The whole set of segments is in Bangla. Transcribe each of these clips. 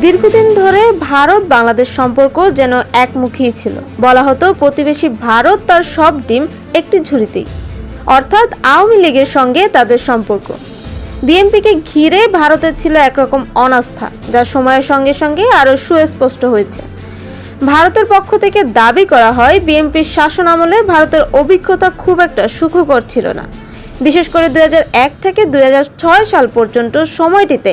দীর্ঘদিন ধরে ভারত বাংলাদেশ সম্পর্ক যেন একমুখী ছিল। বলা হতো প্রতিবেশী ভারত তার সব ডিম একটি ঝুড়িতেই, অর্থাৎ আওয়ামী লীগের সঙ্গে তাদের সম্পর্ক। বিএনপিকে ঘিরে ভারতের ছিল একরকম অনাস্থা, যা সময়ের সঙ্গে সঙ্গে আরও সুস্পষ্ট হয়েছে। ভারতের পক্ষ থেকে দাবি করা হয় বিএনপির শাসন আমলে ভারতের অভিজ্ঞতা খুব একটা সুখকর ছিল না। বিশেষ করে 2001 থেকে 2006 সাল পর্যন্ত সময়টিতে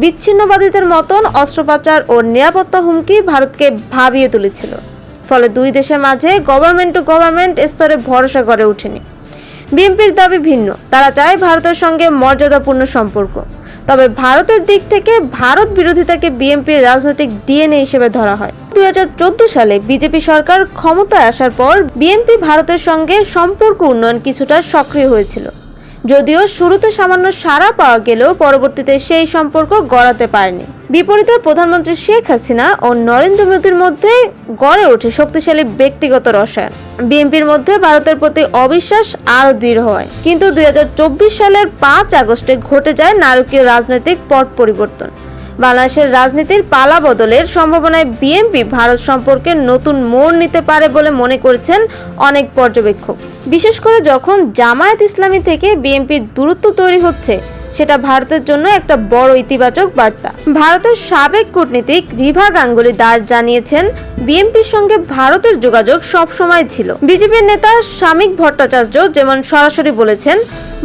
বিচ্ছিন্নবাদীদের মতন অস্ত্রোপচার ও নিরাপত্তা হুমকি ভারতকে ভাবিয়ে তুলেছিল। ফলে দুই দেশের মাঝে গভর্নমেন্ট টু গভর্নমেন্ট স্তরে ভরসা গড়ে ওঠেনি। বিএনপির দাবি ভিন্ন, তারা চায় ভারতের সঙ্গে মর্যাদাপূর্ণ সম্পর্ক। তবে ভারতের দিক থেকে ভারত বিরোধিতাকে বিএনপির রাজনৈতিক ডিএনএ হিসেবে ধরা হয়। 2014 সালে বিজেপি সরকার ক্ষমতায় আসার পর বিএনপি ভারতের সঙ্গে সম্পর্ক উন্নয়ন কিছুটা সক্রিয় হয়েছিল। যদিও শুরুতে সামান্য সাড়া পাওয়া গেলেও পরবর্তীতে সেই সম্পর্ক গড়াতে পারেনি। বিপরীতে প্রধানমন্ত্রী শেখ হাসিনা ও নরেন্দ্র মোদীর মধ্যে গড়ে ওঠে শক্তিশালী ব্যক্তিগত রসায়ন। বিএনপির মধ্যে ভারতের প্রতি অবিশ্বাস আরও দৃঢ় হয়। কিন্তু 2024 সালের 5 আগস্টে ঘটে যায় নারকীয় রাজনৈতিক পট পরিবর্তন। বাংলাদেশের রাজনীতির পালা বদলের সম্ভাবনায় বিএনপি ভারত সম্পর্কে নতুন মোড় নিতে পারে বলে মনে করেছেন অনেক পর্যবেক্ষক। বিশেষ করে যখন জামায়াত ইসলামী থেকে বিএনপির দূরত্ব তৈরি হচ্ছে, সেটা ভারতের জন্য একটা বড় ইতিবাচক বার্তা। ভারতের সাবেক কূটনীতিক রিভা গাঙ্গুলি দাস জানিয়েছেন, বিএনপির সঙ্গে ভারতের যোগাযোগ সবসময় ছিল। বিজেপির নেতা শামীক ভট্টাচার্য যেমন সরাসরি বলেছেন,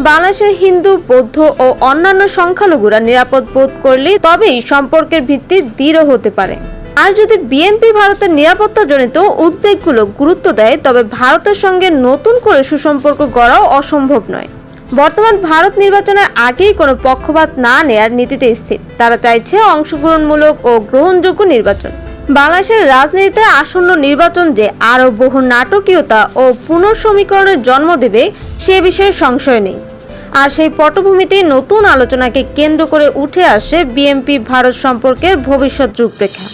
বাংলাদেশের হিন্দু, বৌদ্ধ ও অন্যান্য সংখ্যালঘুরা নিরাপদ বোধ করলে তবেই সম্পর্কের ভিত্তি দৃঢ় হতে পারে। আর যদি বিএনপি ভারতের নিরাপত্তাজনিত উদ্বেগগুলো গুরুত্ব দেয়, তবে ভারতের সঙ্গে নতুন করে সুসম্পর্ক গড়াও অসম্ভব নয়। বর্তমান ভারত নির্বাচনের আগেই কোনো পক্ষপাত না নেয়ার নীতিতে স্থির। তারা চাইছে অংশগ্রহণমূলক ও গ্রহণযোগ্য নির্বাচন। বাংলাদেশের রাজনীতিতে আসন্ন নির্বাচন যে আরও বহু নাটকীয়তা ও পুনর্সমীকরণের জন্ম দেবে, সে বিষয়ে সংশয় নেই। আর সেই পটভূমিতেই নতুন আলোচনাকে কেন্দ্র করে উঠে আসে বিএনপি ভারত সম্পর্কের ভবিষ্যৎ রূপরেখা।